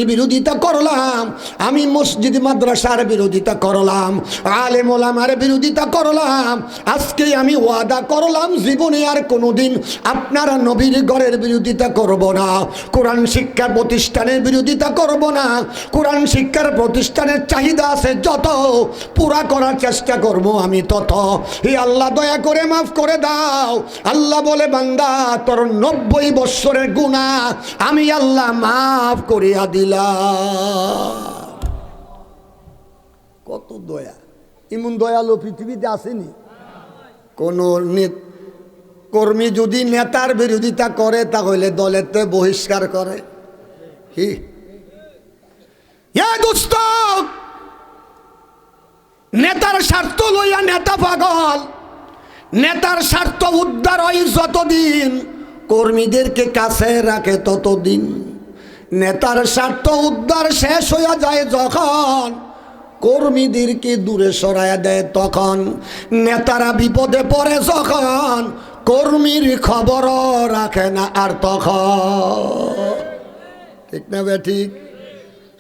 বিরোধিতা করলাম, আমি মসজিদ মাদ্রাসার বিরোধিতা করলাম, আলেম ওলামার বিরোধিতা করলাম। আজকে আমি ওয়াদা করলাম জীবনে আর কোনোদিন আপনারা নবীর ঘরের বিরোধিতা করব না, কোরআন শিক্ষা প্রতিষ্ঠানের বিরোধিতা করব না। কোরআন শিক্ষার প্রতিষ্ঠানের চাহিদা আছে যত, পুরা করার চেষ্টা করব আমি তত। হে আল্লাহ দয়া করে মাফ করে দাও। আল্লাহ বলে, বান্দা তোর 90 বৎসরের গুনাহ আমি আল্লাহ মাফ করিয়া দিলাম। কত দয়া! এমন দয়ালু পৃথিবীতে আসেনি। কোন কর্মী যদি নেতার বিরোধিতা করে তাহলে দলেতে বহিষ্কার করে। দোস্ত, নেতার স্বার্থ লইয়া নেতা পাগল, নেতার স্বার্থ উদ্ধার হয় যতদিন, কর্মীদেরকে কাছে রাখে ততদিন। নেতার স্বার্থ উদ্ধার শেষ হইয়া যায় যখন, কর্মীদেরকে দূরে সরাইয়া দেয় তখন। নেতারা বিপদে পড়ে যখন, কর্মীর খবরও রাখে না আর তখন। ঠিক না বে ঠিক?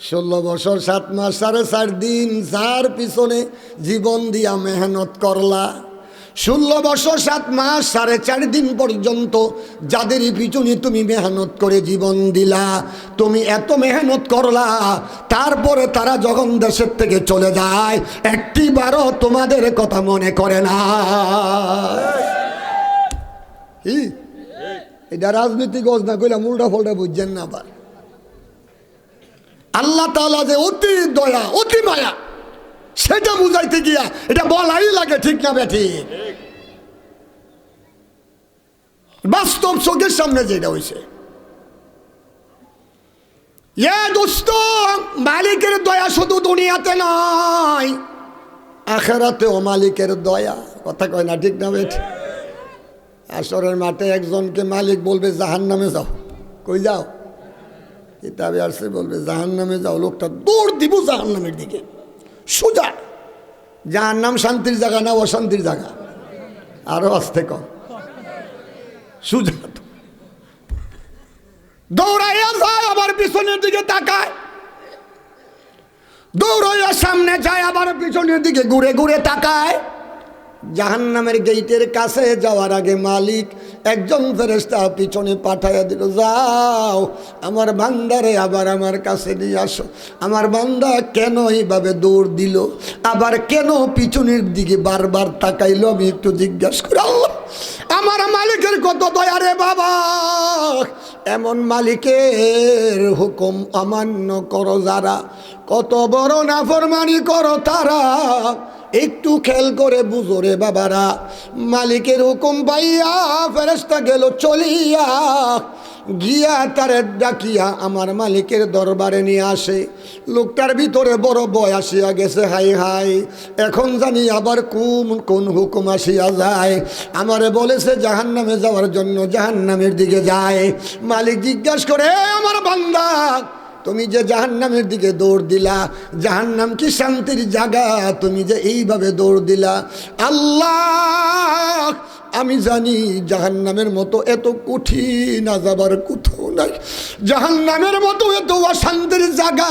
16 বছর 7 মাস 4.5 দিন যার পিছনে জীবন দিয়া মেহনত করলা, 16 বছর 7 মাস 4.5 দিন পর্যন্ত যাদের পিছনে তুমি মেহনত করে জীবন দিলা, তুমি এত মেহনত করলা, তারপরে তারা যখন দেশের থেকে চলে যায় একটিবারও তোমাদের কথা মনে করে না। এটা রাজনীতি গজ না কইলাম, উল্টা ফল্টা বুঝছেন না। আবার আল্লাহ তাআলা যে অতি দয়া অতি মায়া, সেটা বুঝাইতে গিয়া এটা বলাই লাগে। ঠিক না বেঠি? বাস্তব চোখের সামনে যেটা হয়েছে। দোস্ত, মালিকের দয়া শুধু দুনিয়াতে নয়, আখিরাতেও মালিকের দয়া। কথা কয় না? ঠিক না বেঠি? আসরের মাঠে একজনকে মালিক বলবে জাহান্নামে যাও। কই যাও? কিতাবে আসছে বলবে জাহান্নামে যাও। লোকটা দৌড় দিব জাহান্নামের দিকে সোজা। জাহান্নাম শান্তির জায়গা না অশান্তির জায়গা? আরো আসতে কম সোজা দৌড়াইয়া যায়, আবার পিছনের দিকে তাকায়। দৌড়াইয়া সামনে যায়, আবার পিছনের দিকে ঘুরে ঘুরে তাকায়। জাহান্নামের গেইটের কাছে যাওয়ার আগে মালিক একজন ফেরেশতা পিছনে পাঠাইয়া দিল, যাও আমার বান্দারে আবার আমার কাছে নিয়ে আসো। আমার বান্দা কেন এইভাবে দৌড় দিল, আবার কেন পিছনের দিকে বারবার তাকাইলো, আমি একটু জিজ্ঞাসা করি। আল্লাহ, আমার মালিকের কত দয়া রে বাবা! এমন মালিকের হুকুম অমান্য করো যারা, কত বড় নাফরমানি করো তারা। একটু খেয়াল করে বুঝো রে বাবারা, মালিকের হুকুম পাইয়া ফেরেশতা গেল চলিয়া, গিয়া তারে ডাকিয়া আমার মালিকের দরবারে নিয়ে আসে। লোকটার ভিতরে বড় ভয় আসিয়া গেছে। হাই হাই, এখন জানি আবার কোন হুকুম আসিয়া যায়। আমারে বলেছে জাহান্নামে যাওয়ার জন্য, জাহান্নামের দিকে যায়। মালিক জিজ্ঞাসা করে, আমার বান্দা তুমি যে জাহান্নামের দিকে দৌড় দিলা, জাহান্নাম কি শান্তির জায়গা? তুমি যে এইভাবে দৌড় দিলা, আল্লাহ আমি জানি জাহান্নামের মতো এত কঠিন আযাবার কোথাও নাই, জাহান্নামের মতো এত অশান্তির জায়গা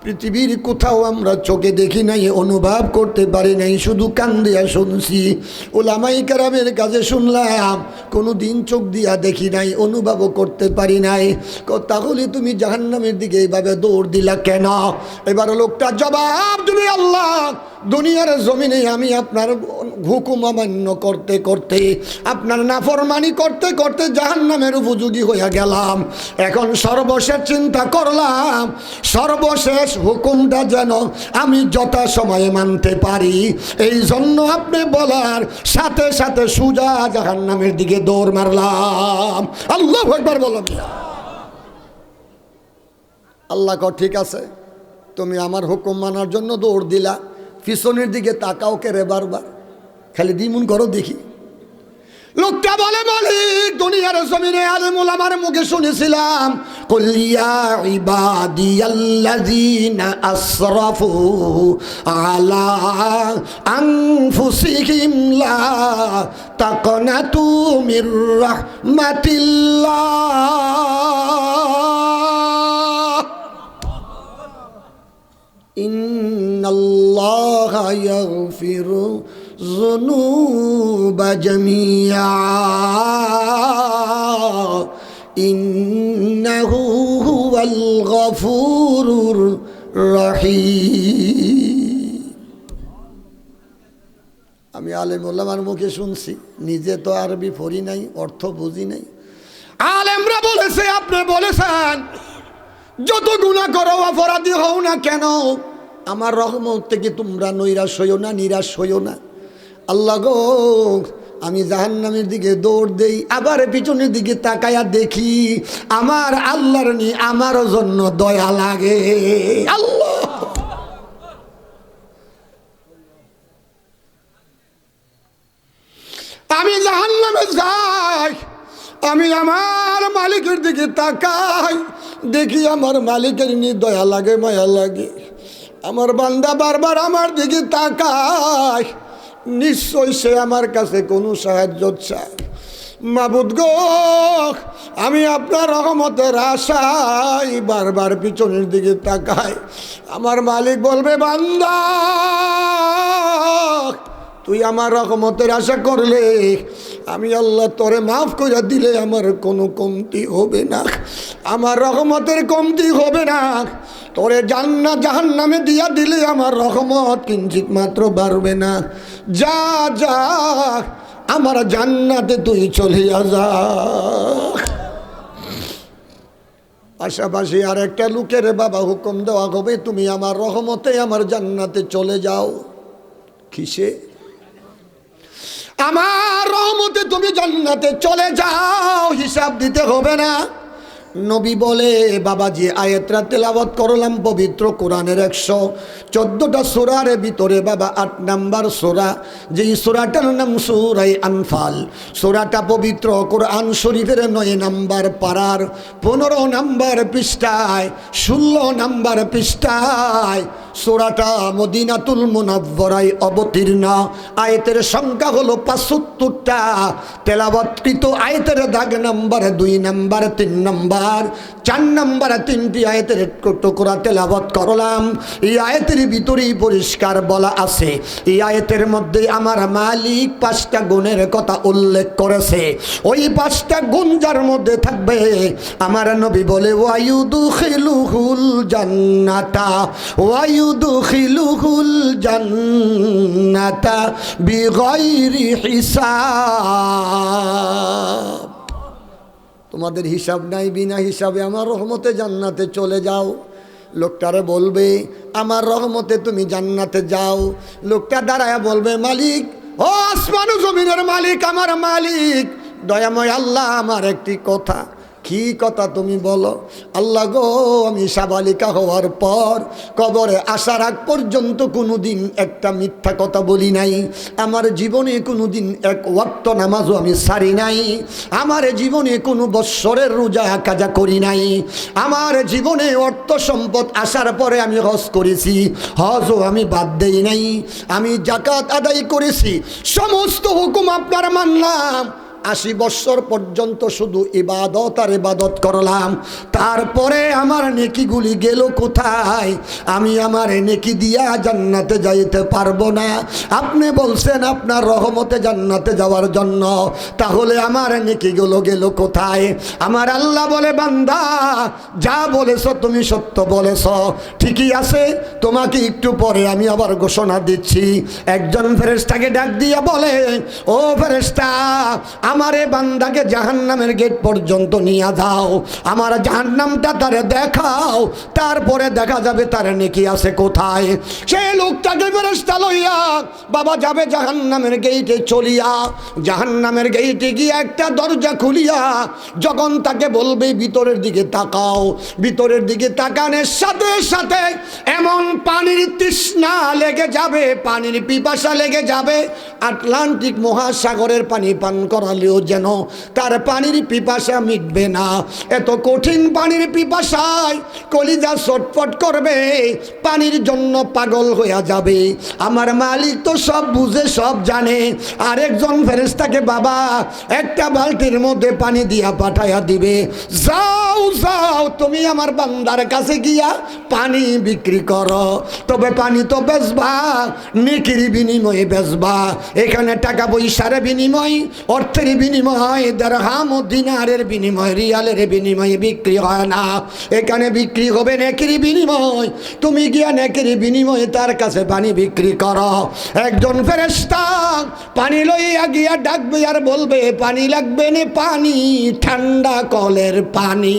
পৃথিবীর কোথাও আমরা চোখে দেখি নাই, অনুভব করতে পারি নাই, শুধু কান দিয়া শুনছি, ওলামায়ে কেরামের কাছে শুনলাম, কোনো দিন চোখ দিয়া দেখি নাই, অনুভবও করতে পারি নাই। তাহলে তুমি জাহান্নামের দিকে এইভাবে দৌড় দিলা কেন? এবার লোকটা জবাব দিবে, আল্লাহ দুনিয়ার জমিনে আমি আপনার হুকুম অমান্য করতে করতে, আপনার নাফরমানি করতে করতে জাহান্নামের উপযোগী হইয়া গেলাম। এখন সর্বশেষ চিন্তা করলাম, সর্বশেষ হুকুমটা যেন আমি যথা সময়ে মানতে পারি। এই জন্য আপনি বলার সাথে সাথে সোজা জাহান্নামের দিকে দৌড় মারলাম। আল্লাহু আকবার বলুন। আল্লাহ কয়, ঠিক আছে, তুমি আমার হুকুম মানার জন্য দৌড় দিলা, পিছনের দিকে তাকাও কে রে বারবার, খালি দিমুন করো দেখি। লোকটা বলে, মালিক দুনিয়ার জমিনে আলেম ওলামার মুখে শুনেছিলাম, কুল ইয়া ইবাদিয়াল্লাযীনা আসরাফু আলা আনফুসিহিম লা তাকনাতু মির রাহমাতিল্লাহ। ইন্নাল্লাহা ইয়াগফিরু যুনুবা জামিআ ইন্নাহু হুয়াল গফুরুর রহিম। আমি আলেম ওলামার মুখে শুনছি, নিজে তো আরবি পড়ি নাই, অর্থ বুঝি নাই। আলেমরা বলেছে, আপনি বলেছেন যত গুনাহ করো, অপরাধী হও না কেন, আমার রহমত থেকে তোমরা নৈরাশ হইও না, নিরাশ হইও না। আল্লাহ গো, আমি জাহান্নামের দিকে দৌড় দেই, আবার পিছনের দিকে তাকায়া দেখি আমার আল্লাহর নি আমার জন্য দয়া লাগে। আল্লাহ, আমি জাহান্নামে যাই, আমি আমার মালিকের দিকে তাকাই, দেখি আমার মালিকের নি দয়া লাগে, মায়া লাগে। আমার বান্দা বারবার আমার দিকে তাকায়, নিশ্চয় সে আমার কাছে কোনো সাহায্য চায়। মাবুদ গো, আমি আপনার রহমতের আশায় বারবার পিছনের দিকে তাকাই। আমার মালিক বলবে, বান্দা তুই আমার রহমতের আশা করলে আমি আল্লাহ তোরে মাফ করে দিলে আমার কোনো কমতি হবে না, আমার রহমতের কমতি হবে না। তোরে জান্নাত জাহান্নামে দিয়া দিলে আমার রহমত কিঞ্চিত মাত্র বাড়বে না। যা যা, আমার জান্নাতে তুই চলিয়া যা। পাশাপাশি আর একটা লোকের বাবা হুকুম দেওয়া হবে, তুমি আমার রহমতে আমার জান্নাতে চলে যাও। কিসে? আমার রহমতে তুমি জান্নাতে চলে যাও, হিসাব দিতে হবে না। নবী বলে, বাবাজি আয়াতটা তেলাওয়াত করলাম পবিত্র কোরআনের 114টা সূরার ভিতরে বাবা 8 নাম্বার সূরা, যেই সূরাটার নাম সূরা আনফাল। সূরাটা পবিত্র কোরআন শরীফের 9 নাম্বার পারার 15 নাম্বার পৃষ্ঠায় 16 নাম্বার পৃষ্ঠায় সূরাটা মদিনাতুল মুনাওয়ারায় অবতীর্ণ। আয়াতের সংখ্যা হলো 75টা। তেলাওয়াতকৃত আয়াতের দাগ নাম্বার 2 নাম্বার 3 নাম্বার 4 নাম্বার 3টি আয়াতের টুকরা তেলাওয়াত করলাম। এই আয়াতের ভিতরেই পরিষ্কার বলা আছে, এই আয়াতের মধ্যে আমার মালিক 5টা গুণের কথা উল্লেখ করেছে। ওই 5টা গুণ যার মধ্যে থাকবে, আমার নবী বলে ওয়ায়ুদখিলুহুল জান্নাতা ওয়ায়ুদখিলুহুল জান্নাতা বিগাইরি হিসাব। তোমাদের হিসাব নাই, বিনা হিসাবে আমার রহমতে জান্নাতে চলে যাও। লোকটারে বলবে, আমার রহমতে তুমি জান্নাতে যাও। লোকটা দাঁড়ায় বলবে, মালিক, ও আসমান ও জমিনের মালিক, আমার মালিক দয়াময় আল্লাহ, আমার একটি কথা। কি কথা তুমি বলো? আল্লাহ গো, আমি সাবালিকা হওয়ার পর কবরে আসার আগ পর্যন্ত কোনো দিন একটা মিথ্যা কথা বলি নাই। আমার জীবনে কোনো দিন এক ওয়াক্ত নামাজও আমি সারি নাই। আমার জীবনে কোনো বৎসরের রোজা কাজা করি নাই। আমার জীবনে অর্থ সম্পদ আসার পরে আমি হজ করেছি, হজও আমি বাদ দেই নাই। আমি যাকাত আদায় করেছি, সমস্ত হুকুম আপনার মানলাম। 80 বৎসর পর্যন্ত শুধু ইবাদত আর ইবাদত করলাম। তারপরে আমার নেকিগুলি গেল কোথায়? আমি আমার নেকি দিয়া জান্নাতে যাইতে পারবো না। আপনি বলছেন আপনার রহমতে জান্নাতে যাওয়ার জন্য, তাহলে আমার নেকিগুলো গেল কোথায়? আমার আল্লাহ বলে, বান্দা যা বলেছ তুমি সত্য বলেছ, ঠিকই আছে। তোমাকে একটু পরে আমি আবার ঘোষণা দিচ্ছি। একজন ফেরেশতাকে ডাক দিয়া বলে, ও ফেরেশতা, আমারে বান্দাকে জাহান্নামের গেট পর্যন্ত নিয়ে যাও, আমার জাহান্নামটা তারে দেখাও, তারপরে দেখা যাবে তার নেকি আছে কোথায়। সেই লোকটাকে ফেরেশতা লইয়া বাবা যাবে জাহান্নামের গেটে চলিয়া। জাহান্নামের গেটে গিয়ে একটা দরজা খুলিয়া যখন তাকে বলবে ভিতরের দিকে তাকাও, ভিতরের দিকে তাকানোর সাথে সাথে এমন পানির তৃষ্ণা লেগে যাবে, পানির পিপাসা লেগে যাবে, আটলান্টিক মহাসাগরের পানি পান করা খাইলেও যেন তার পানির পিপাসা মিটবে না। এত কঠিন পানির পিপাসায় কলিজা ছটফট করবে, পানির জন্য পাগল হয়ে যাবে। আমার মালিক তো সব বুঝে সব জানে। আরেকজন ফেরেশতাকে বাবা একটা বালতির মধ্যে পানি দিয়া পাঠাইয়া দিবে, যাও যাও তুমি আমার বান্দার কাছে গিয়া পানি বিক্রি করো। তবে পানি তো বেচবা, নেকির বিনিময়ে বেচবা। এখানে টাকা পয়সার বিনিময়, অর্থের বিনিময়, দিরহাম ও দিনারের বিনিময়, রিয়ালের বিনিময়ে বিক্রি হয় না। এখানে বিক্রি হবে নেকির বিনিময়। তুমি গিয়া নেকির বিনিময়ে তার কাছে পানি বিক্রি করো। একজন ফেরেশতা পানি লইয়া গিয়া ডাকবে আর বলবে, পানি লাগবে না, পানি ঠান্ডা কলের পানি।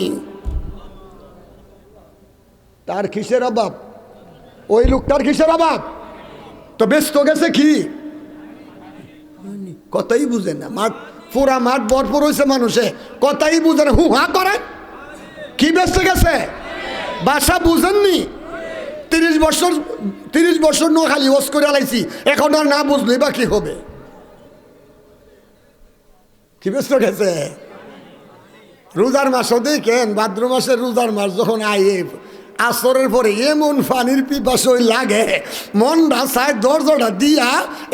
তার কিসের অভাব? ওই লোকটার কিসের অভাব? তো ব্যস্ত গেছে কি? কথাই বুঝে না। মাঠ পুরা মাঠ ভরপুর হয়েছে মানুষে, কথাই বুঝে না, হু হা করে। কি ব্যস্ত গেছে? ভাষা বুঝেননি। 30 বছর নোয়াখালী ওয়াজ করে আলাইছি, এখন আর না বুঝলে বা কি হবে? কি ব্যস্ত গেছে? রোজার মাসও দেখেন, ভাদ্র মাসের রোজার মাস যখন আয়ে আসরের পরে এমন পানির পিপাসা লাগে, মন রাস্তায় দরজাটা দিয়া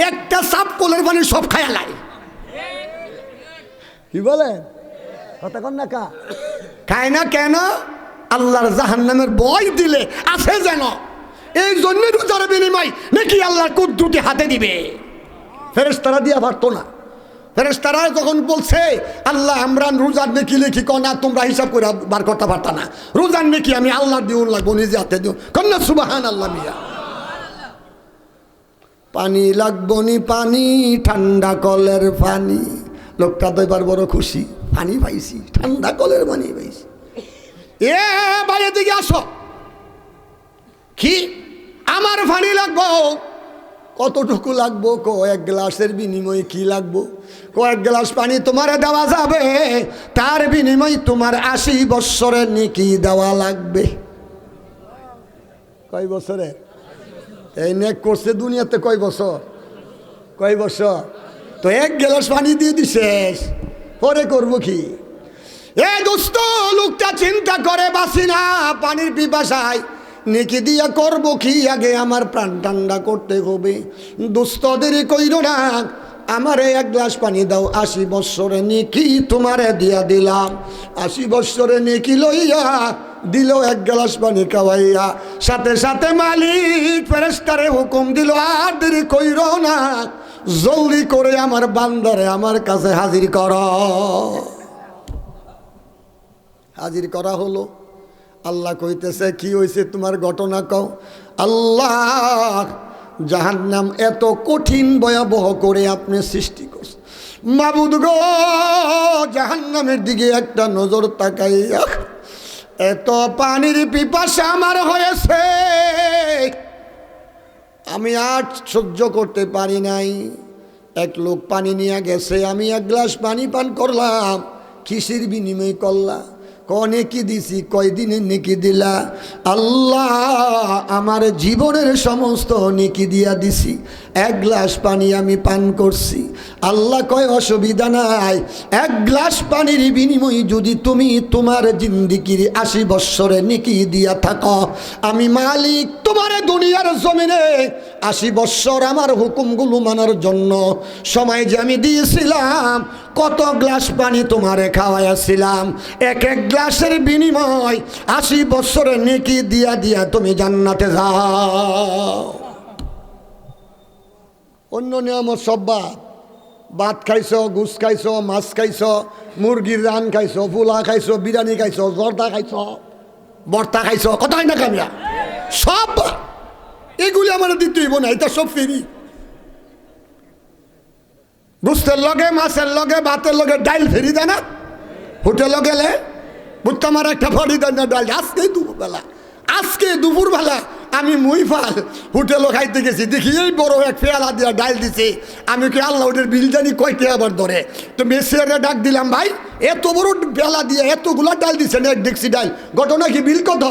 একটা সাপ কলের পানি সব খায়া লাগে। কি বলেন? কথা কন না কা খায় না কেন? আল্লাহর জাহান্নামের ভয় দিলে আছে যেন, এই জন্য রোজার বিনিময় নাকি আল্লাহর কুদরতি হাতে দিবে। ফেরেশতারা দিয়া পারতো না। ফেরেশতারা যখন বলছে আল্লাহ আমরা রোজার নেকি লিখি, কনা তোমরা হিসাব করে বার করতে পারতা না, রোজার নেকি আমি আল্লাহ দিউন লাগবো, নিজে হাতে দিও, কন্যা সুবহানাল্লাহ। মিয়া পানি লাগবো নি, পানি ঠান্ডা কলের পানি। লোকটা তো এবার বড় খুশি, পানি পাইছি, ঠান্ডা কলের পানি পাইছি। এ বাইরে দিকে আসো। কি আমার পানি লাগবো? কতটুকু লাগবো? কয়েক গ্লাসের বিনিময়ে কি লাগবো? কয়েক গ্লাস পানি তোমারে দেওয়া যাবে, তার বিনিময়ে তোমার 80 বৎসরের নেকি দেওয়া লাগবে। কয় বছরে? এই নেক করছে দুনিয়াতে কয় বছর? কয় বছর? তো এক গ্লাস পানি দিয়ে দিছিস, পরে করবো কি? এ দোস্ত, লোকটা চিন্তা করে বাসি না পানির পিপাসায়, নেকি দিয়া করব কি? আগে আমার প্রাণ ঠান্ডা করতে হবে। দোস্তদের কইরো না, আমারে এক গ্লাস পানি দাও, 80 বৎসরে নেকি তোমারে দিয়া দিলাম। 80 বৎসরে নেকি লইয়া দিল এক গ্লাস পানি খাওয়াইয়া। সাথে সাথে মালিক ফেরেশতারে হুকুম দিল, আর দেরি কইরো না, জলদি করে আমার বান্দারে আমার কাছে হাজির কর। হাজির করা হলো। আল্লাহ কইতেছে, কি হয়েছে তোমার ঘটনা কও। আল্লাহ, জাহান্নাম এত কঠিন ভয়াবহ করে আপনি সৃষ্টি করছেন, মাবুদ গো, জাহান্নামের দিকে একটা নজর তাকাইয়া এত পানির পিপাসা আমার হয়েছে, আমি আর সহ্য করতে পারি নাই। এক লোক পানি নিয়ে গেছে, আমি এক গ্লাস পানি পান করলাম। কিসের বিনিময় করলাম? নেকি দিছি। কয়দিনের নেকি দিলা? আল্লাহ, আমার জীবনের সমস্ত নেকি দিয়া দিছি, এক গ্লাস পানি আমি পান করছি। আল্লাহ কয়, অসুবিধা নাই, এক গ্লাস পানির বিনিময়ে যদি তুমি তোমার জিন্দিগির 80 বৎসরে নেকি দিয়া থাকো, আমি মালিক তোমার দুনিয়ার জমিনে 80 বৎসর আমার হুকুমগুলো মানার জন্য সময় যে আমি দিয়েছিলাম, কত গ্লাস পানি তোমারে খাওয়াইছিলাম, এক এক গ্লাসের বিনিময় 80 বৎসরের নেকি দিয়া দিয়া তুমি জান্নাতে যাও। অন্য নিয়মত সব ভাত খাইছ, গুস খাইছ, মাছ খাইছ, মুরগির রান খাইছ, পোলা খাইছ, বিরিয়ানি খাইছ, জর্দা খাইছ, ভর্তা খাইছ, কথাই না কামিয়া সব এগুলি আমার দিতে হইব না, এটা সব ফ্রি। গুস্তের লগে, মাছের লগে, ভাতের লগে ডাইল ফেরি দেয় না হোটেলে গেলে? বুঝতে আমার একটা ফরি দেয় না ডাইল। আজকে দুপুরবেলা আমি মুইফাল হোটেলও খাইতে গেছি, দেখি এই বড় এক পেয়ালা দিয়া ডাইল দিছে। আমি কি আল্লাহ ওদের বিল জানি কয়টা আবার ধরে, তো মেসিয়ারে ডাক দিলাম, ভাই এত বড় পেয়ালা দিয়ে এতগুলা ডাল দিছে না, এক দেখছি ডাল, ঘটনা কি বিল কত?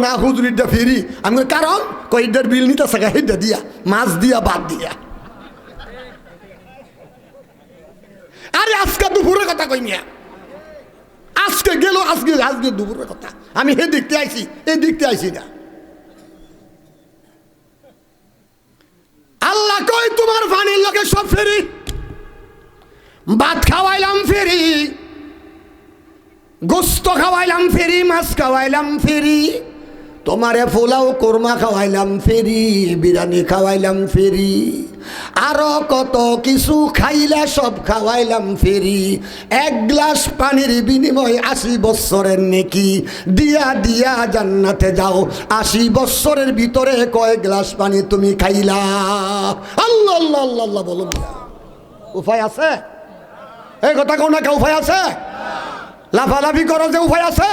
না হুজুরিটা ফিরি। আমি কারণ কয়টার বিল নিতে থাকা হেটা দিয়া, মাছ দিয়া, বাদ দিয়া। আরে আজকে দুপুরের কথা কই মিয়া, আজকে গেল, আজকে দুপুরের কথা। আমি হে দেখতে আইছি, এই দেখতে আইছি না। আল্লাহ কই তোমার পানির লোকে সব ফেরি, ভাত খাওয়াইলাম ফেরি, গোস্ত খাওয়াইলাম ফেরি, মাছ খাওয়াইলাম ফেরি, তোমারে পোলাও কোরমা খাওয়াইলাম ফেরি, বিরিয়ানি খাওয়াইলাম ফেরি, আরো কত কিছু খাইলা সব খাওয়াইলাম ফেরি। এক গ্লাস পানির বিনিময়ে 80 বছরের নেকি দিয়া দিয়া জান্নাতে যাও। 80 বছরের ভিতরে কয় গ্লাস পানি তুমি খাইলা? আল্লাহ আল্লাহ আল্লাহ আল্লাহ বলুন। উপায় আছে? এই কথা কোন একটা উপায় আছে? লাফালাফি করো যে উপায় আছে?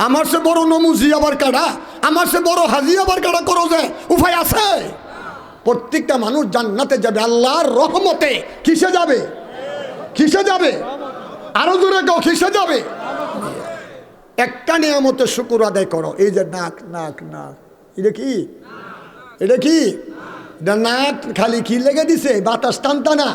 আমার সে বড় নমুজি আবার কাটা, আমার সে বড় হাজি আবার কাটা করো যে উপায় আছে? প্রত্যেকটা মানুষ জান্নাতে যাবে আল্লাহর রহমতে। কিসে যাবে? কিসে যাবে? আরো দূরে গো, কিসে যাবে? একটা নিয়ামতের শুকর আদায় করো। এই যে নাক নাক নাক, এটা কি? এটা কি? এটা নাক খালি কি লেগে দিছে, বাতাস টানতা না।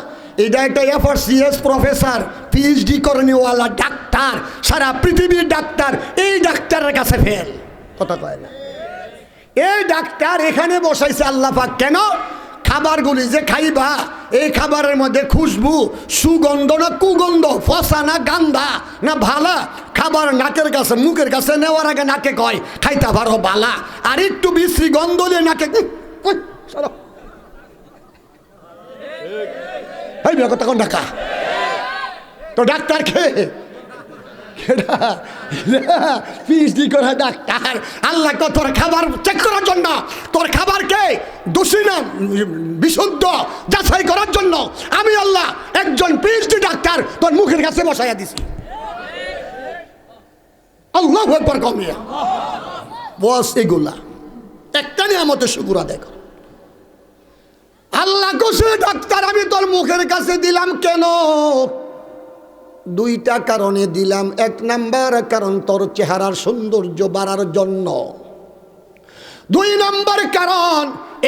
এটা একটা FRCS প্রফেসর, PhD করেনিওয়ালা ডাক্তার, সারা পৃথিবীর ডাক্তার। এই ডাক্তারের কাছে ফেল, কথা কয় না। এই ডাক্তার এখানে বসাইছে আল্লাহ পাক কেন? খাবারগুলি যে খাইবা, এই খাবারের মধ্যে খুশবু, সুগন্ধ না কুগন্ধ, ফসা না গান্ধা না ভালা, খাবার নাকের কাছে মুখের কাছে নেওয়ার আগে নাকে কয় খাইতে পারো বালা, আর একটু বিশ্রী গন্ধ নিয়ে নাকে সরো। এই কথা কোন ডাকা? তো ডাক্তার কে? PhD করা ডাক্তার। আল্লাহ তোর খাবার চেক করার জন্য, তোর খাবারকে দোষী না বিশুদ্ধ যাচাই করার জন্য আমি আল্লাহ একজন PhD ডাক্তার তোর মুখের কাছে বসাইয়া দিছি। আল্লাহু আকবার কমিয়া বস। এগুলা একটা নিয়ামতের শুকর আদায় কর। আল্লাহ কোসে ডাক্তার আমি তোর মুখের কাছে দিলাম কেন? দুইটা কারণে দিলাম। এক নাম্বার কারণ তোর চেহারার সৌন্দর্য বাড়ার জন্য। 2 নম্বর কারণ,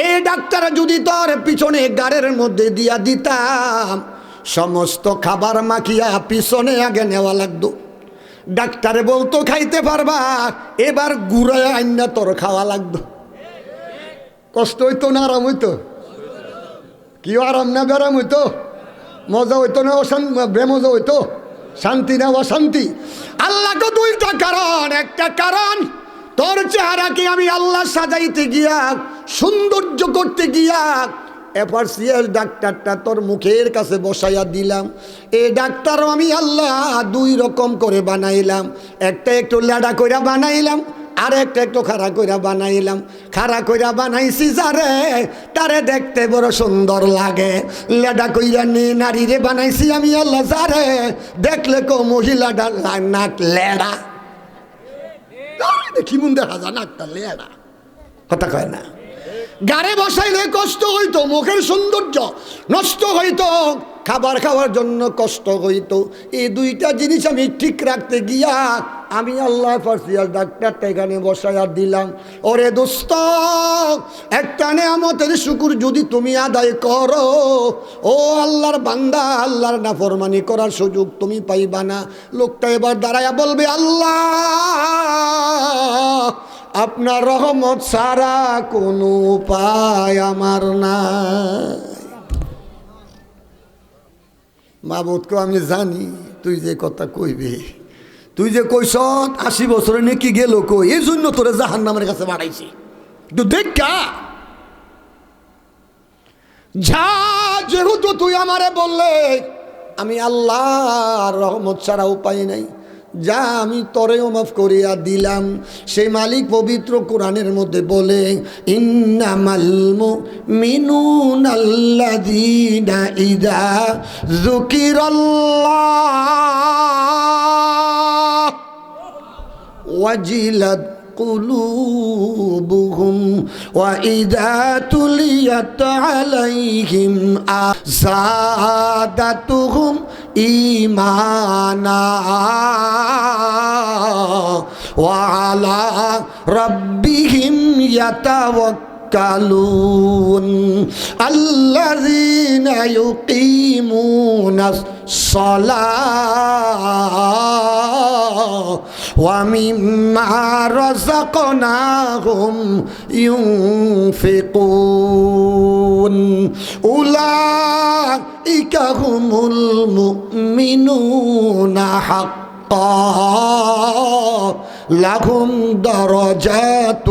এই ডাক্তার যদি তোর পিছনে গাড়ের মধ্যে দিয়া দিতাম, সমস্ত খাবার মাখিয়া পিছনে আগে নেওয়া লাগতো। ডাক্তারে বলতো খাইতে পারবা, এবার ঘুরায় আইনা তোর খাওয়া লাগতো। কষ্ট হইতো না আরাম হইতো? কি আরাম না বেরাম হইতো? মজা হইতো না বেমজা হইতো? শান্তি না অশান্তি? আল্লাহকে 2টা কারণ। একটা কারণ তোর চেহারাকে আমি আল্লাহ সাজাইতে গিয়া, সৌন্দর্য করতে গিয়া FRCS ডাক্তারটা তোর মুখের কাছে বসাইয়া দিলাম। এই ডাক্তারও আমি আল্লাহ 2 রকম করে বানাইলাম। একটা একটু লেডা কইরা বানাইলাম, আর একটা একটু খাড়া কইরা বানাইলাম। খাড়া কইরা বানাইছি যারে, তারে দেখতে বড় সুন্দর লাগে। লেডা কইরা নিয়ে নারীরে বানাইছি আমি আল্লাহ যারে দেখলে কো মহিলাটা নাক লেডা। কি মন দেখা যায় নাকটা লেডা, কথা কয় না। গাড়ে বসাইলে কষ্ট হইতো, মুখের সৌন্দর্য নষ্ট হইতো, খাবার খাওয়ার জন্য কষ্ট হইতো। এই 2টা জিনিস আমি ঠিক রাখতে গিয়া আমি আল্লাহ FRCS ডাক্তারটা এখানে বসাইয়া দিলাম। ওরে দোস্ত, একটা নেয়ামতের শুকর যদি তুমি আদায় করো, ও আল্লাহর বান্দা, আল্লাহর নাফরমানি করার সুযোগ তুমি পাইবা না। লোকটা এবার দাঁড়ায়া বলবে, আল্লাহ আপনার রহমত ছাড়া কোনো উপায় আমার নাই। মাবুদকে আমি জানি তুই যে কথা কইবে, তুই যে কইস 80 বছরে নাকি গেল কই, এই জন্য তোরে জাহান্নামের কাছে বাড়াইছি। তো দেখা যা, যেহেতু তুই আমারে বললে আমি আল্লাহর রহমত ছাড়া উপায় নাই, যা আমি তরেও মাফ করিয়া দিলাম। সেই মালিক পবিত্র কোরআনের মধ্যে বলে, ইন্নামাল মুমিনুনাল্লাযীনা ইযা যুকিরাল্লাহ ওয়াজিলাত قلوبهم وإذا تليت عليهم زادتهم إيمانا وعلى ربهم يتوكلون الذين يقيمون الصلاة ومما رزقناهم ينفقون أولئك هم المؤمنون حقا لهم درجات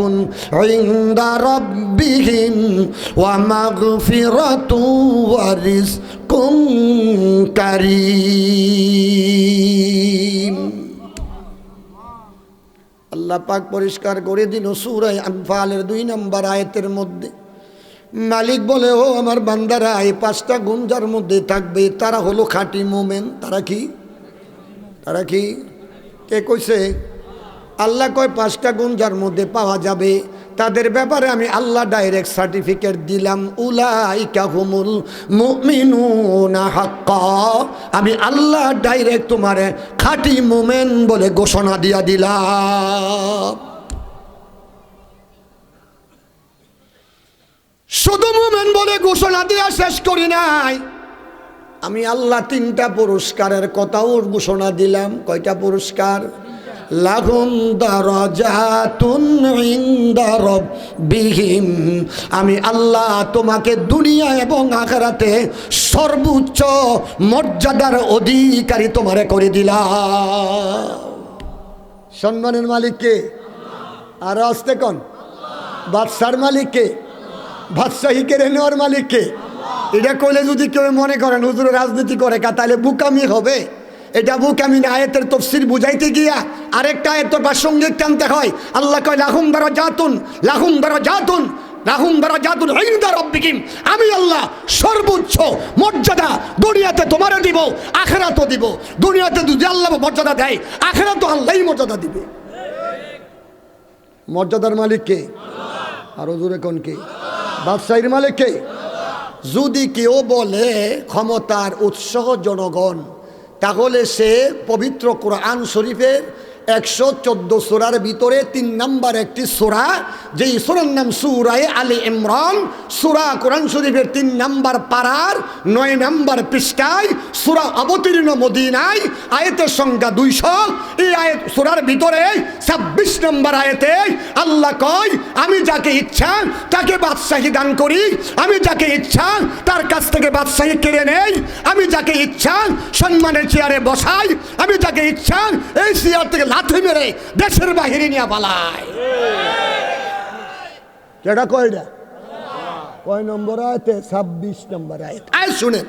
عند ربهم ومغفرة ورزق كريم আল্লাহ পাক পরিষ্কার করে দিল সূরা আনফালের 2 নম্বর আয়াতের মধ্যে মালিক বলে, ও আমার বান্দারা, এই 5টা গুণ যার মধ্যে থাকবে তারা হলো খাঁটি মুমিন। তারা কি? তারা কি? কে কইছে? আল্লাহ কয় 5টা গুণ যার মধ্যে পাওয়া যাবে তাদের ব্যাপারে আমি আল্লাহ ডাইরেক্ট সার্টিফিকেট দিলাম। উলাইকা হুমুল মুমিনুনা হাক্কা, আমি আল্লাহ ডাইরেক্ট তোমারে খাঁটি মুমিন বলে ঘোষণা দিয়া দিলাম। শুধু মুমিন বলে ঘোষণা দিয়া শেষ করি নাই, আমি আল্লাহ 3টা পুরস্কারের কথাও ঘোষণা দিলাম। কয়টা পুরস্কার? লাহুম দারাজাতুন ইনদা রাব্বিহিম, আমি আল্লাহ তোমাকে দুনিয়া এবং আখিরাতে সর্বোচ্চ মর্যাদার অধিকারী তোমারে করে দিলাম। সম্মানের মালিক কে? আর আস্তে কোন? বাদশার মালিক কে? বাদশাহী কেড়ে নেওয়ার মালিক কে? এটা কইলে যদি কেউ মনে করেন হুজুর রাজনীতি করে তাহলে বুকামি হবে। এটা বুকামি না, আয়াতের তাফসীর বুঝাইতে গিয়া আরেকটা আয়াতের প্রাসঙ্গিক টানতে হয়। আল্লাহ কয় লাহুম দারাজাতুন, লাহুম দারাজাতুন, লাহুম দারাজাতুন ইনদা রাব্বিহিম, আমি আল্লাহ সর্বোচ্চ মর্যাদা দুনিয়াতে তোমারে দিব, আখিরাতেও দিব। দুনিয়াতে যদি আল্লাহ মর্যাদা দেয়, আখিরাতেও আল্লাহই মর্যাদা দিবে। মর্যাদার মালিক কে? আরো জোরে কোন কে? বাদশাহীর মালিক কে? যদি কেউ বলে ক্ষমতার উৎস জনগণ, তাহলে সে পবিত্র কোরআন শরীফের 114 সূরার ভিতরে 3 নম্বর একটি সূরা, যেই সূরার নাম সূরা আলে ইমরান, সূরা কোরআন শরীফের 3 নম্বর পারার 9 নম্বর পৃষ্ঠায়, সূরা অবতীর্ণ মদিনায়, আয়াতের সংখ্যা 200। এই আয়াত সূরার ভিতরে 26 নম্বর আয়াতে আল্লাহ কয়, আমি যাকে ইচ্ছা তাকে বাদশাহী দান করি, আমি যাকে ইচ্ছা তার কাছ থেকে বাদশাহী কেড়ে নেই, আমি যাকে ইচ্ছা সম্মানের চেয়ারে বসাই, আমি যাকে ইচ্ছা এই চেয়ার থেকে লাথি মেরে দেশের বাহিরে নিয়ে পালায়। কেডা কয়টা? কয় নম্বর আয়াতে? 26 নম্বর আয়াত। আয় শুনেন,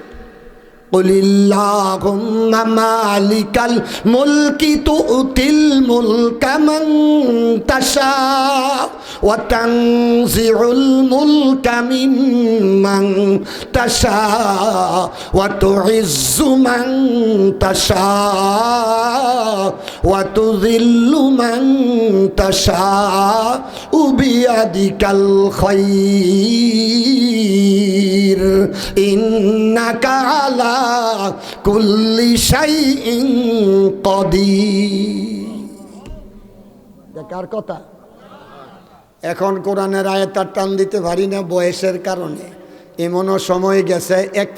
কুলিল্লাহুম্মা মালিকাল মুলকি তুতিল মুলকা মান তাশা ওয়া তানজিউল মুলকা মিম্মান তাশা ওয়া তুইজ্জু মান তাশা ওয়া তুযিল্লু মান তাশা বিয়াদিকাল খায়র ইন্নাকা আলা কুল্লি শাইইন কাদির। কার কথা? এখন কোরআনের আয়াত টান দিতে পারি না বয়সের কারণে। এমনও সময় গেছে 1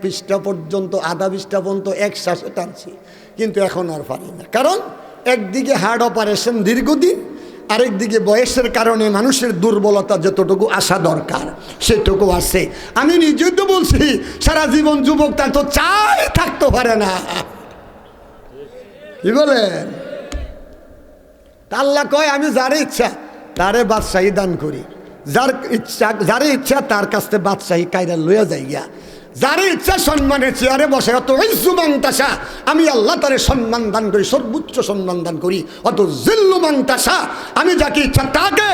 পৃষ্ঠা পর্যন্ত, আধা পৃষ্ঠা পর্যন্ত একসাথে টানছি, কিন্তু এখন আর পারি না। কারণ একদিকে হার্ট অপারেশন দীর্ঘদিন, আরেকদিকে বয়সের কারণে মানুষের দুর্বলতা যতটুকু আসা দরকার সেটুকু আছে। আমি নিজেও তো বলছি সারা জীবন যুবক তার তো চাই থাকতে পারে না। কি বলেন? আল্লাহ কয় আমি যার ইচ্ছা তারে বাদশাহী দান করি, যার ইচ্ছা তার কাছ থেকে বাদশাহী কায়দা লইয়া যাইয়া, যার ইচ্ছা সম্মানের চেয়ারে বসে, অত ইজ্জুমান তাশা, আমি আল্লাহ তারে সম্মান দান করি, সর্বোচ্চ সম্মান দান করি। অত জিল্লুমান তাশা, আমি যাকে ইচ্ছা তাকে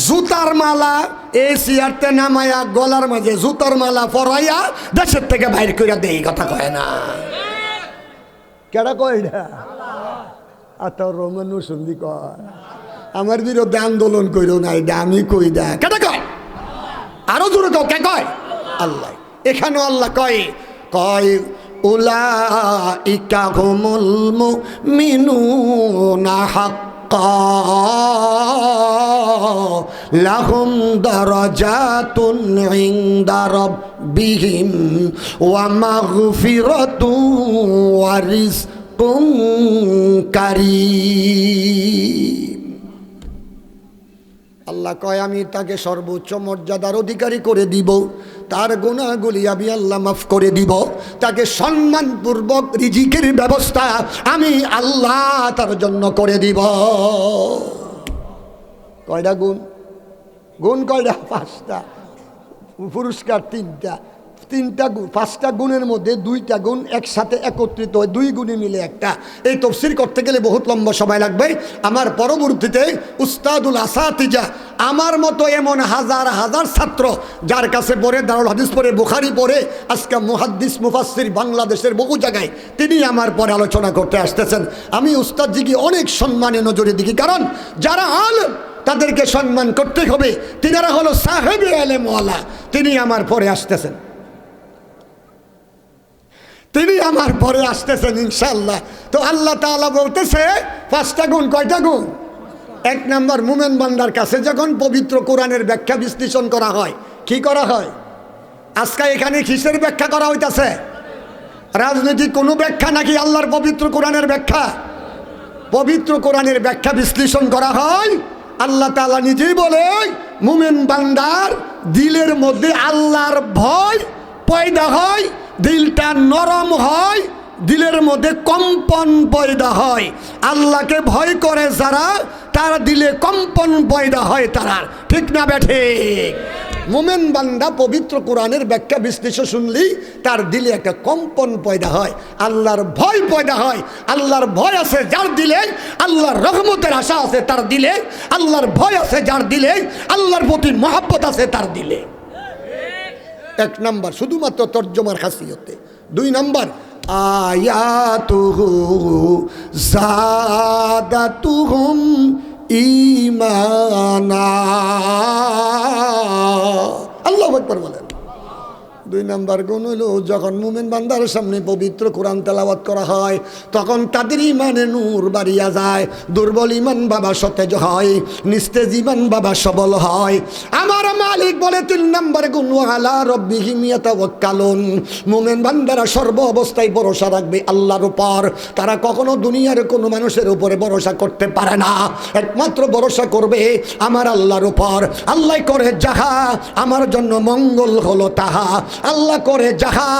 জুতার মালা এই চেয়ারতে নামায়া গলার মাঝে জুতার মালা পরাইয়া দেশের থেকে বাইর করে দেই। কথা কয় না? কেডা কয় এটা? আত রোমানু সন্ধি কয়, আমার বিরুদ্ধে আন্দোলন কইরো না, এটা আমি কই দা। কেডা কয়? আরো জোরে কও, কে কয়? আল্লাহ। এখানেও আল্লাহ কয় উলাইকা হুমুল মুমিনুনা হাক্কা লাহুম দারাজাতুন ইনদা রাব্বিহিম ওয়া মাগফিরাতুন ওয়া রিজকুন কারীম। আল্লাহ কয় আমি তাকে সর্বোচ্চ মর্যাদার অধিকারী করে দিব, তার গুনাহগুলি আমি আল্লাহ মাফ করে দিব, তাকে সম্মানপূর্বক রিজিকের ব্যবস্থা আমি আল্লাহ তার জন্য করে দিব। কয়টা গুণ? গুণ কয়টা? 5টা। পুরস্কার 3টা। 3টা গুণ, 5টা গুণের মধ্যে 2টা গুণ একসাথে একত্রিত হয়, 2 গুণে মিলে একটা। এই তাফসীর করতে গেলে বহুত লম্বা সময় লাগবে। আমার পরবর্তীতে উস্তাদুল আসাতিজা, আমার মতো এমন হাজার হাজার ছাত্র যার কাছে পড়ে, দারুল হাদিস পড়ে, বুখারী পড়ে, আজকে মুহাদ্দিস মুফাসসির বাংলাদেশের বহু জায়গায়, তিনি আমার পরে আলোচনা করতে আসতেছেন। আমি উস্তাদজিকে অনেক সম্মানে নজরে দেখি, কারণ যারা আলেম তাদেরকে সম্মান করতে হবে। তিনারা হলো সাহেবে আলেম ওয়ালা। তিনি আমার পরে আসতেছেন, তিনি আমার পরে আসতেছেন ইনশাআল্লাহ। তো আল্লাহ তাআলা বলতেছে 5টা গুণ। কয়টা গুণ? 1 নম্বর, মুমিন বান্দার কাছে যখন পবিত্র কোরআনের ব্যাখ্যা বিশ্লেষণ করা হয়, কি করা হয়? আজকে এখানে কিসের ব্যাখ্যা করা হইতাছে? রাজনৈতিক কোনো ব্যাখ্যা নাকি আল্লাহর পবিত্র কোরআনের ব্যাখ্যা? পবিত্র কোরআনের ব্যাখ্যা বিশ্লেষণ করা হয়। আল্লাহ তাআলা নিজেই বলে মুমিন বান্দার দিলের মধ্যে আল্লাহর ভয় পয়দা হয়, দিলটা নরম হয়, দিলের মধ্যে কম্পন পয়দা হয়। আল্লাহকে ভয় করে যারা, তার দিলে কম্পন পয়দা হয় তারা। ঠিক না বেঠিক? মুমিন বান্দা পবিত্র কোরআনের ব্যাখ্যা বিশ্লেষণ শুনলেই তার দিলে একটা কম্পন পয়দা হয়, আল্লাহর ভয় পয়দা হয়। আল্লাহর ভয় আছে যার দিলে, আল্লাহর রহমতের আশা আছে তার দিলে, আল্লাহর ভয় আছে যার দিলে, আল্লাহর প্রতি মহব্বত আছে তার দিলে। 1 নম্বর শুধুমাত্র তর্জমার খাসিয়তে। 2 নম্বর, আয়াতুহু যাদাতুহুম ঈমানা। আল্লাহু আকবার বলেন। 2 নম্বর গুণ হলো, যখন মুমিন বান্দার সামনে পবিত্র কোরআন তেলাওয়াত করা হয়, তখন তাদের ইমানে নূর বাড়িয়া যায়, দুর্বল ইমান বাবা সতেজ হয়, নিস্তেজ ইমান বাবা সবল হয়। আমার মালিক বলে 3 নম্বর গুণ, আলা রাব্বিহিম ইয়াতাওয়াক্কালুন। মুমিন বান্দারা সর্ব অবস্থায় ভরসা রাখবে আল্লাহর উপর। তারা কখনো দুনিয়ার কোনো মানুষের উপরে ভরসা করতে পারে না, একমাত্র ভরসা করবে আমার আল্লাহর উপর। আল্লাহ করে যাহা আমার জন্য মঙ্গল হলো তাহা, আল্লাহ করে যাহা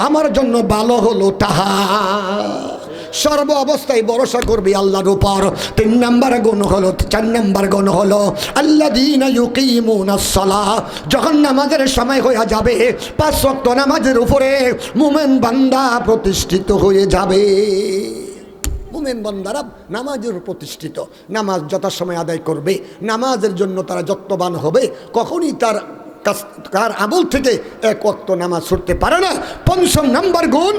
আমার জন্য ভালো হলো তাহা। সর্ব অবস্থায় ভরসা করবে আল্লাহর উপর। 3 নম্বর গুণ হলো, 4 নম্বর গুণ হলো আল্লাযীনা ইউকিমুনাস সালাহ। যখন নামাজের সময় হয়ে যাবে, 5 ওয়াক্ত নামাজের উপরে মুমিন বান্দা প্রতিষ্ঠিত হয়ে যাবে। মুমিন বান্দারা নামাজের প্রতিষ্ঠিত, নামাজ যথাসময় আদায় করবে, নামাজের জন্য তারা যত্নবান হবে। কখনই তার আমল থেকে 1 ওয়াক্ত নামাজ ছুটতে পারে না। 5 নম্বর গুণ,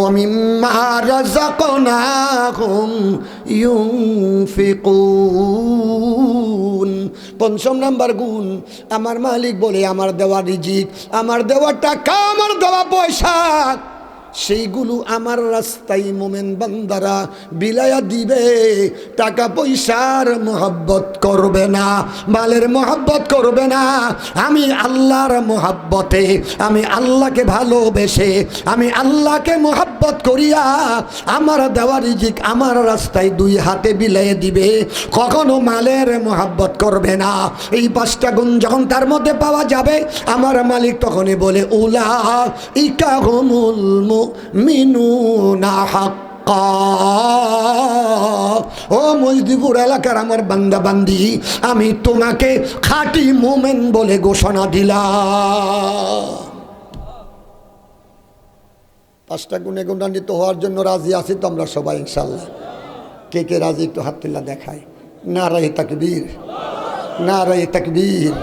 وَمِمَّا رَزَقْنَاهُمْ يُنْفِقُونَ। 5 নম্বর গুণ, আমার মালিক বলে আমার দেওয়া রিজিক, আমার দেওয়া টাকা, আমার দেওয়া পয়সা, সেইগুলো আমার রাস্তায় মুমিন বান্দারা বিলায়া দিবে। টাকা পয়সার মহব্বত করবে না, মালের মহব্বত করবে না। আমি আল্লাহর মহব্বতে, আমি আল্লাহকে ভালোবেসে, আমি আল্লাহকে মহব্বত করিয়া আমার দেওয়া রিজিক আমার রাস্তায় 2 হাতে বিলাইয়ে দিবে। কখনো মালের মহব্বত করবে না। এই 5টা গুণ যখন তার মধ্যে পাওয়া যাবে, আমার মালিক তখনই বলে, উলাইকা হুমুল মুমিনুনা হাক্কা। ও মজদিপুর এলাকার আমার বান্দা বান্দি, আমি তোমাকে খাঁটি মুমিন বলে ঘোষণা দিলাম। 5টা গুণে গুণান্বিত হওয়ার জন্য রাজি আছি তো আমরা সবাই ইনশাআল্লাহ। কে কে রাজি একটু হাত তুলে দেখায়। নারায়ে তাকবীর, নারায়ে তাকবীর।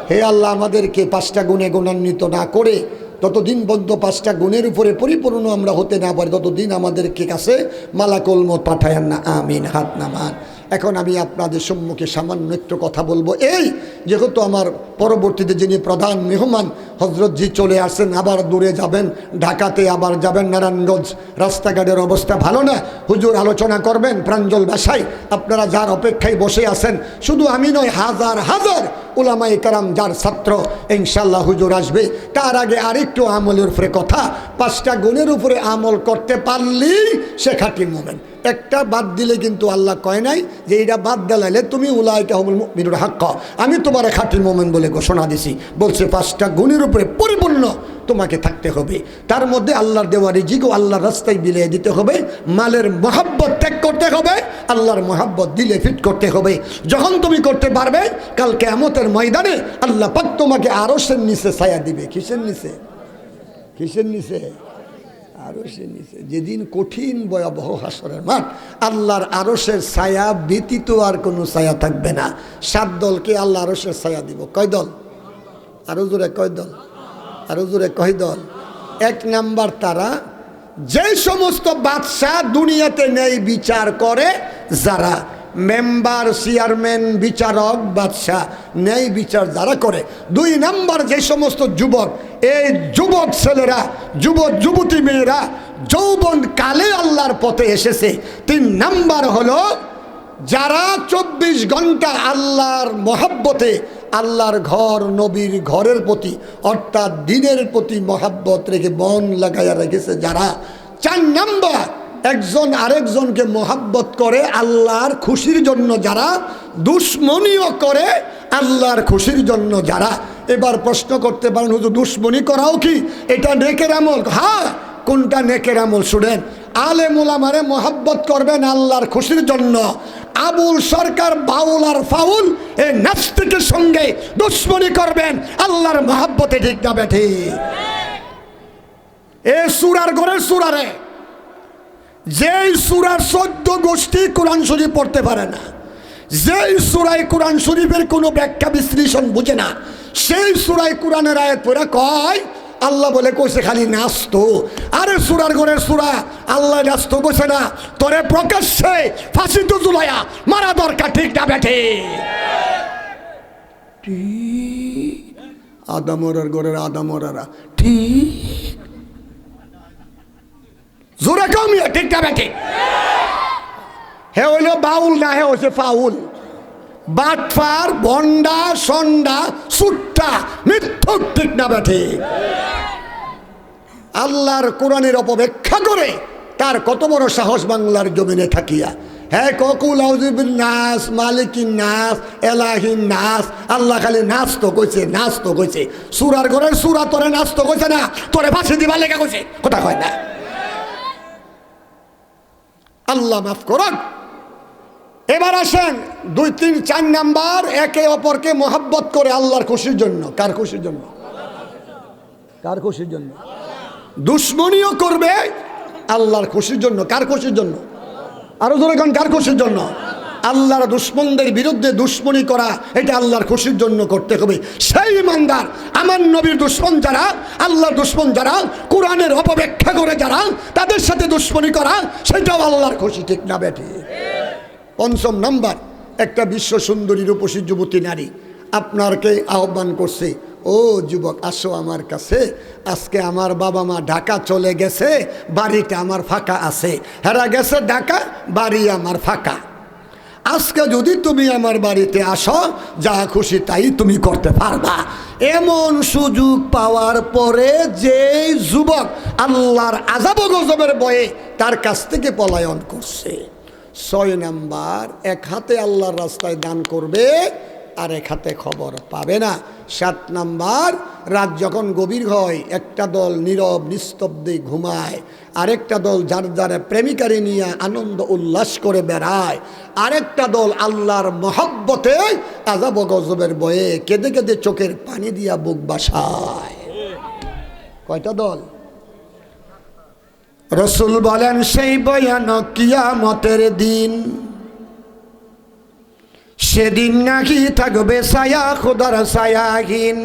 হে আল্লাহ, আমাদেরকে 5টা গুণে গুণান্বিত না করে ততদিন পর্যন্ত 5টা গুণের উপরে পরিপূর্ণ আমরা হতে না পারি, ততদিন আমাদেরকে কাছে মালাকুল মউত পাঠায়েন না। আমিন। হাত নামান। এখন আমি আপনাদের সম্মুখে সামান্য একটু কথা বলবো। এই যেহেতু আমার পরবর্তীতে যিনি প্রধান মেহমান হজরতজি চলে আসেন, আবার দূরে যাবেন, ঢাকাতে আবার যাবেন নারায়ণগঞ্জ, রাস্তাঘাটের অবস্থা ভালো না, হুজুর আলোচনা করবেন প্রাঞ্জল ভাষায়। আপনারা যার অপেক্ষায় বসে আছেন, শুধু আমি নয়, হাজার হাজার উলামায়ে কেরাম যার ছাত্র, ইনশাল্লাহ হুজুর আসবে। তার আগে আরেকটু আমলের উপরে কথা, 5টা গুণের উপরে আমল করতে পারলেই সে খাঁটি মুমিন। একটা বাদ দিলে কিন্তু আল্লাহ কয় নাই যে এটা বাদ দিলাইলে তুমি উলাইকা হুমুল মুমিনুন হাক্কা, আমি তোমার খাঁটি মুমিন বলে ঘোষণা দিছি। বলছে 5টা গুণের উপরে পরিপূর্ণ তোমাকে থাকতে হবে। তার মধ্যে আল্লাহর দেওয়া রিজিক ও আল্লাহর রাস্তায় বিলিয়ে দিতে হবে, মালের মহাব্বত ত্যাগ করতে হবে, আল্লাহর মহাব্বত দিলে ফিট করতে হবে। যখন তুমি করতে পারবে, কাল কিয়ামতের ময়দানে আল্লাহ পাক তোমাকে আরশের নিচে ছায়া দিবে। কিসের নিচে? কিসের নিচে? আরশের নিচে। যেদিন কঠিন ভয়াবহ হাসরের মাঠ, আল্লাহর আরশের ছায়া ব্যতীত আর কোনো ছায়া থাকবে না। 7 দলকে আল্লাহ আরশের ছায়া দিব। কয় দল? আরো জোরে কয় দল? আরো জোরে কয় দল? 1 নাম্বার তারা, যে সমস্ত বাদশাহ দুনিয়াতে ন্যায় বিচার করে, যারা মেম্বার, চেয়ারম্যান, বিচারক, বাদশাহ ন্যায় বিচার যারা করে। 2 নাম্বার, যে সমস্ত যুবক, এই যুবক ছেলেরা, যুবতী মেয়েরা যৌবন কালে আল্লাহর পথে এসেছে। 3 নাম্বার হলো যারা 24 ঘন্টা আল্লাহর মহাব্বতে, আল্লাহর ঘর, নবীর ঘরের প্রতি অর্থাৎ দিনের প্রতি মহাব্বত রেখে মন লাগাইয়া রেখেছে যারা। 4 নাম্বার, একজন আরেকজনকে মহাব্বত করে আল্লাহর খুশির জন্য যারা, দুশ্মনীও করে আল্লাহর খুশির জন্য যারা। এবার প্রশ্ন করতে পারেন, হুজুর দুশ্মনী করাও কি এটা নেকের আমল? হ্যাঁ, কোনটা নেকের আমল শুনেন। আলেম ওলামারে মহাব্বত করবেন আল্লাহর খুশির জন্য। আবুল সরকার বাউল আর ফাউল এই নাস্তিকের সঙ্গে দুশ্মনী করবেন আল্লাহর মহাব্বতে। ঠিক না বেঠি? এ সুরার ঘরের সুরারে, যেই সুরার 14 গোষ্ঠী কোরআন শরীফ পড়তে পারে না, যেই সুরায় কোরআন শরীফের কোনো ব্যাখ্যা বিশ্লেষণ বুঝে না, সেই সুরায় কোরআনের আয়াত পড়ে কয় আল্লাহ বলে কইছে খালি নাস্ত। আরে সুরার ঘরের সুরা, আল্লাহ নাস্ত কইছে না, তোরে প্রকাশ্যে ফাঁসি তো ঝুলাইয়া মারা দরকার। ঠিক না বেঠে? আদামরার ঘরের আদামরারা ঠিক জোরে কমিয়ে। ঠিক না বেঠে? হে হইল বাউল না, হে হচ্ছে ফাউল, বাটফার, বন্ডা, সন্ডা, সুট্টা, মিথ্যুক। ঠিক না বেঠে? আল্লাহর কোরআনের অপব্যাখ্যা করে তার কত বড় সাহস বাংলার জমিনে থাকিয়া। হ্যাঁ, ককুল আউযুবিন নাস, মালিকিন নাস, এলাহিন নাস। আল্লাহ খালি নাচ তো কইছে, নাচ তো কইছে। সুরার ঘরের সুরা তোরে নাচ তো কইছে না, তোরে ফাঁসি দিবা লেখা কইছে। কথা কয় না? আল্লাহ মাফ করুন। এবার আসেন 2, 3, 4 নাম্বার, একে অপরকে মহাব্বত করে আল্লাহর খুশির জন্য। কার খুশির জন্য? কার খুশির জন্য? দুশ্মনীও করবে আল্লাহর খুশির জন্য। কার খুশির জন্য? আরো জোরে কোন? কার খুশির জন্য? আল্লাহর দুশ্মনদের বিরুদ্ধে দুশ্মনী করা, এটা আল্লাহর খুশির জন্য করতে হবে। সেই ইমানদার, আমার নবীর দুশ্মন যারা, আল্লাহর দুশ্মন যারা, কোরআনের অপব্যাখ্যা করে যারা, তাদের সাথে দুশ্মনী করা, সেটাও আল্লাহর খুশি। ঠিক না বেঠি? 5 নাম্বার, একটা বিশ্ব সুন্দরী রূপসী যুবতী নারী আপনারকে আহ্বান করছে, ও যুবক আসো আমার কাছে, আজকে আমার বাবা মা ঢাকা চলে গেছে, বাড়িটা আমার ফাঁকা আছে। হেরা গেছে ঢাকা, বাড়ি আমার ফাঁকা। আজকে যদি তুমি আমার বাড়িতে আসো, যা খুশি তাই তুমি করতে পারবা। এমন সুযোগ পাওয়ার পরে যে যুবক আল্লাহর আযাব ও গজবের ভয়ে তার কাছ থেকে পলায়ন করছে। 6 নাম্বার, 1 হাতে আল্লাহর রাস্তায় দান করবে, আর 1 হাতে খবর পাবে না। 7 নাম্বার, রাত যখন গভীর হয়, একটা দল নীরব নিস্তব্ধে ঘুমায়, আরেকটা দল যার যারা প্রেমিকারে নিয়ে আনন্দ উল্লাস করে বেড়ায়, আরেকটা দল আল্লাহর মহব্বতে আযাব গজবের ভয়ে কেঁদে কেঁদে চোখের পানি দিয়া বুক বাসায়। কয়টা দল? রাসূল বলেন, সেই ভয়ানক কিয়ামতের দিন, সেদিন নাকি থাকবে ছায়া খোদার ছায়াহীন।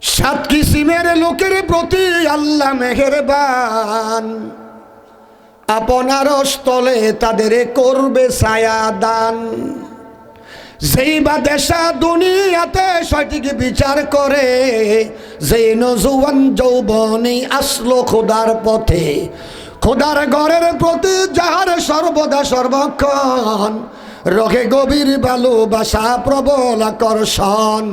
7 কিসিমের লোকের প্রতি আল্লাহ মেহেরবান, আপনার স্থলে তাদের করবে ছায়া দান। যেই বা দেশা দুনিয়াতে সঠিক বিচার করে, যেই নজওয়ান যৌবনী আসলো খোদার পথে, খোদার ঘরের প্রতি যাহার সর্বদা সর্বক্ষণ রহে গভীর ভালোবাসা প্রবল আকর্ষণ,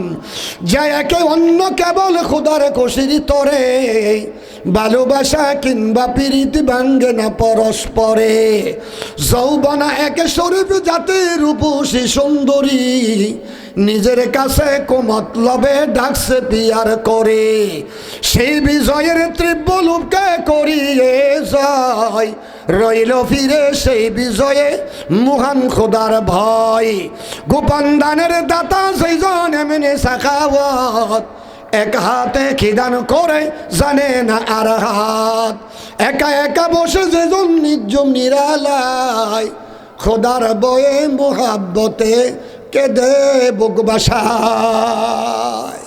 যে একে অন্য কেবল খোদার খুশির তরে, ভালোবাসা কিংবা প্রীতি ভাঙ্গে না পরস্পরে। যৌবনা একে শরীফ জাতির রূপসী সুন্দরী, নিজের কাছে কুমতলবে ডাকছে পিয়ার করে। সেই বিজয়ের তীব্র লোভকে করিয়ে যায়, রইল ফিরে সেই বিজয়ে মহান খোদার ভয়। গোপন দানের দাতা সেইজন এমনি সাখাওয়াত, এক হাতে খিদান করে জানে না আর হাত। একা একা বসে যেজন নির্জম নিরালায়, খোদার বয়ে মোহাব্বতে কেঁদে বুক বাসায়।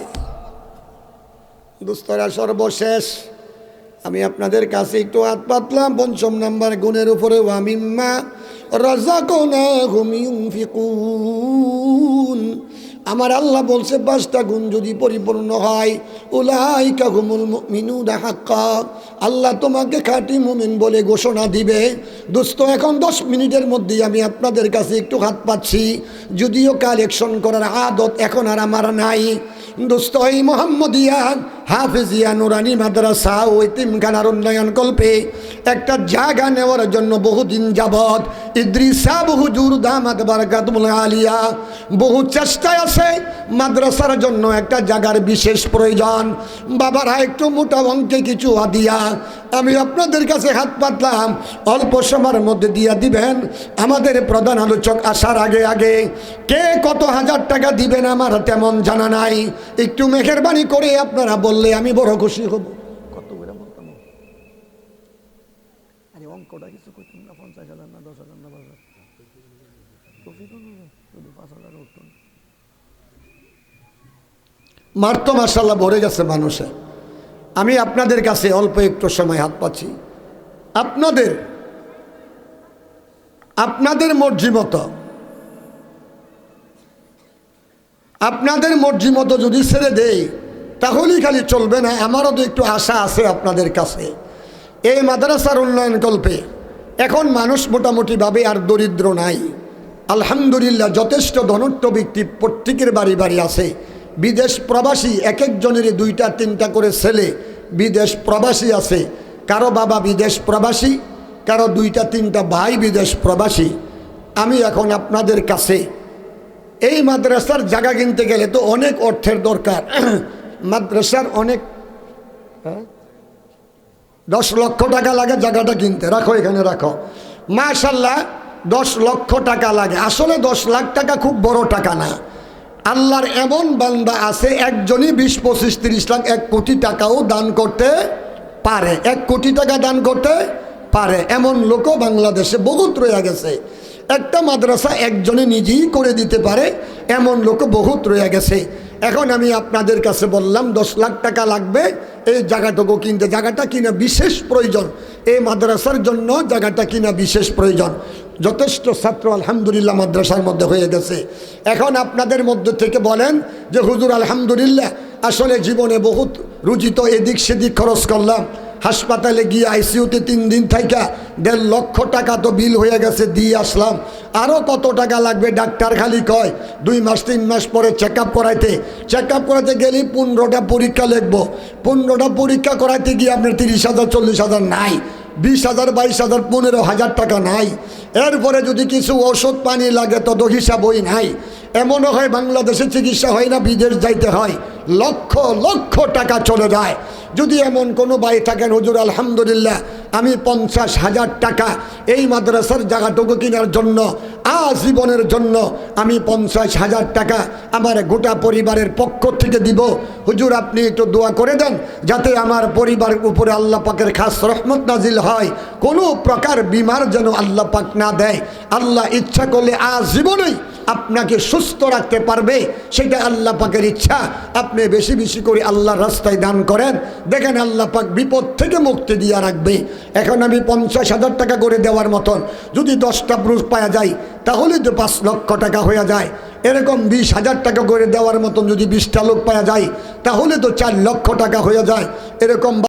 দুস্তরা সর্বশেষ আমি আপনাদের কাছে একটু হাত পাতলাম ৫ম নাম্বার গুণের উপরে, ওয়ামিম্মা রাযাকনাহুম ইউনফিকুন। আমার আল্লাহ বলছে ৫টা গুণ যদি পরিপূর্ণ হয়, উলাইকা হুমুল মুমিনুনা হাক্কা, আল্লাহ তোমাকে খাঁটি মুমিন বলে ঘোষণা দিবে। দোস্ত, এখন ১০ মিনিটের মধ্যেই আমি আপনাদের কাছে একটু হাত পাচ্ছি, যদিও কালেকশন করার আদত এখন আর আমার নাই। দোস্ত, এই মোহাম্মদিয়া হাফেজিয়া নুরানি মাদ্রাসা ও এতিমখানার উন্নয়ন কল্পে একটা জায়গা নেওয়ার জন্য বহুদিন যাবৎ ইদ্রিস সাহেব হুজুর দামাত বারাকাতুল আলিয়া বহু চেষ্টায় আছে। মাদ্রাসার জন্য একটা জায়গার বিশেষ প্রয়োজন। বাবারা একটু মোটা অঙ্কে কিছু হাদিয়া আমি আপনাদের কাছে হাত পাতলাম, অল্প সময়ের মধ্যে দিয়া দিবেন। আমাদের প্রধান আলোচক আসার আগে আগে কে কত হাজার টাকা দিবেন আমার তেমন জানা নাই, একটু মেহেরবানি করে আপনারা বললে আমি বড় খুশি হব। কত করে বলতাম, আরে অঙ্কটা কিছু করতাম না, ৫০,০০০ না ১০,০০০ না ৫,০০০, ৫,০০০ উঠত না। মার তো মাশাআল্লাহ ভরে গেছে মানুষে। আমি আপনাদের কাছে অল্প একটু সময় হাত পাচ্ছি। আপনাদের মর্জি মতো, আপনাদের মর্জি মতো যদি ছেড়ে দেই তাহলেই খালি চলবে না। আমারও তো একটু আশা আছে আপনাদের কাছে। এই মাদ্রাসার উন্নয়ন কল্পে এখন মানুষ মোটামুটিভাবে আর দরিদ্র নাই, আলহামদুলিল্লাহ। যথেষ্ট ধনট্য ব্যক্তি প্রত্যেকের বাড়ি বাড়ি আছে। বিদেশ প্রবাসী এক একজনের 2টা 3টা করে ছেলে বিদেশ প্রবাসী আছে। কারো বাবা বিদেশ প্রবাসী, কারো 2টা 3টা ভাই বিদেশ প্রবাসী। আমি এখন আপনাদের কাছে এই মাদ্রাসার জায়গা কিনতে গেলে তো অনেক অর্থের দরকার। মাদ্রাসার অনেক 10 লক্ষ টাকা লাগে জায়গাটা কিনতে। রাখো, এখানে রাখো। মাশাআল্লাহ 10 লক্ষ টাকা লাগে। আসলে 10 লাখ টাকা খুব বড় টাকা না। আল্লাহর এমন বান্দা আছে একজনই 20, 25, 30 লাখ 1 কোটি টাকাও দান করতে পারে। 1 কোটি টাকা দান করতে পারে এমন লোকও বাংলাদেশে বহুত রয়ে গেছে। একটা মাদ্রাসা একজনে নিজেই করে দিতে পারে এমন লোক বহুত রয়ে গেছে। এখন আমি আপনাদের কাছে বললাম 10 লাখ টাকা লাগবে এই জায়গাটুকু কিনতে। জায়গাটা কিনা বিশেষ প্রয়োজন, এই মাদ্রাসার জন্য জায়গাটা কিনা বিশেষ প্রয়োজন। যথেষ্ট ছাত্র আলহামদুলিল্লাহ মাদ্রাসার মধ্যে হয়ে গেছে। এখন আপনাদের মধ্যে থেকে বলেন যে হুজুর আলহামদুলিল্লাহ আসলে জীবনে বহুত রুজিত এদিক সেদিক খরচ করলাম, হাসপাতালে গিয়ে আইসিইউতে 3 দিন থাইকা 1.5 লক্ষ টাকা তো বিল হয়ে গেছে, দিয়ে আসলাম। আরও কত টাকা লাগবে ডাক্তার খালি কয় 2 মাস 3 মাস পরে চেক আপ করাইতে গেলেই 15টা পরীক্ষা লিখবো। 15টা পরীক্ষা করাইতে গিয়ে আপনার 30,000 40,000 নাই, 20,000 22,000 15,000 টাকা নাই। এরপরে যদি কিছু ওষুধ পানি লাগে তত হিসাবই নাই। এমনও হয় বাংলাদেশে চিকিৎসা হয় না, বিদেশ যাইতে হয়, লক্ষ লক্ষ টাকা চলে যায়। যদি এমন কোনো ভাই থাকেন হুজুর আলহামদুলিল্লাহ আমি 50,000 টাকা এই মাদ্রাসার জায়গাটুকু কেনার জন্য আজীবনের জন্য আমি 50,000 টাকা আমার গোটা পরিবারের পক্ষ থেকে দিব, হুজুর আপনি একটু দোয়া করে দেন যাতে আমার পরিবারের উপরে আল্লাহ পাকের খাস রহমত নাজিল হয়, কোনো প্রকার বিমার যেন আল্লাহ পাক না দেয়। আল্লাহ ইচ্ছা করলে আজীবনেই আপনাকে সুস্থ রাখতে পারবে, সেটা আল্লাহ পাকের ইচ্ছা। আপনি বেশি বেশি করে আল্লাহর রাস্তায় দান করেন, দেখেন আল্লাহ পাক বিপদ থেকে মুক্তি দিয়ে রাখবে। এখন আমি 50,000 টাকা করে দেওয়ার মতন যদি 10টা পুরুষ পাওয়া যায়, তাহলে তো 5 লক্ষ টাকা হয়ে যায়। এরকম 20,000 টাকা করে দেওয়ার মতন যদি 20টা লোক পাওয়া যায়, তাহলে তো 4 লক্ষ টাকা হয়ে যায়। এরকম